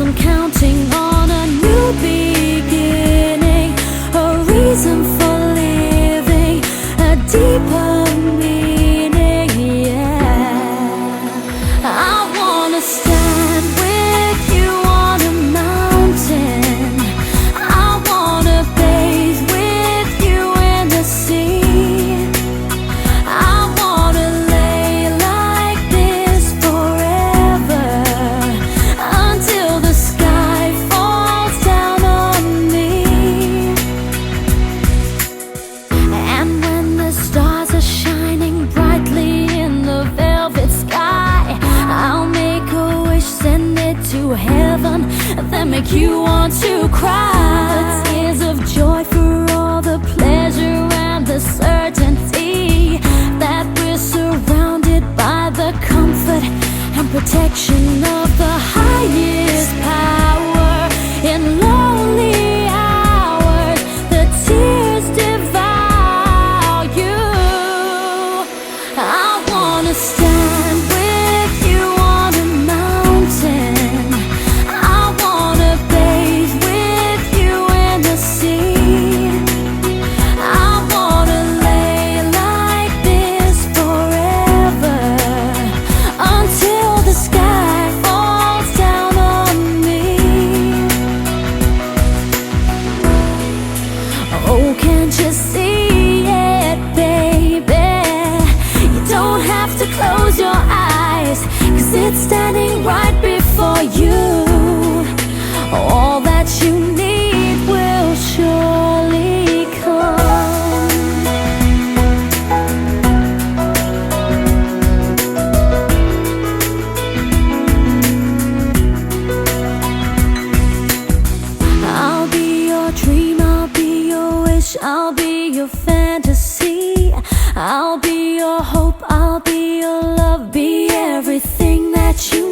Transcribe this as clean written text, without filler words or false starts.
I'm counting on a new beginning, a reason for living, a deeper meaning, yeah. I wanna stand with you on a mountain, I wanna bathe with you in the sea, I wanna lay like this forever, until the sky falls down on me. And when the stars are shining brightly in the velvet sky, I'll make a wish, send it to heaven, then make you want to cry. The tears of joy for all the pleasure and the certainty that we're surrounded by the comfort and protection of the highest power. In lonely hours, the tears devour you. I wanna stand with you on a mountain, I wanna bathe with you in the sea, I wanna lay like this forever, until the sky falls down on me. Oh, can't you see it, baby? You don't have to close your eyes, 'cause it's standing right before you. All that you need will surely come. I'll be your dream, I'll be your wish, I'll be your fantasy, I'll be your hope, I'll be your love, be everything that you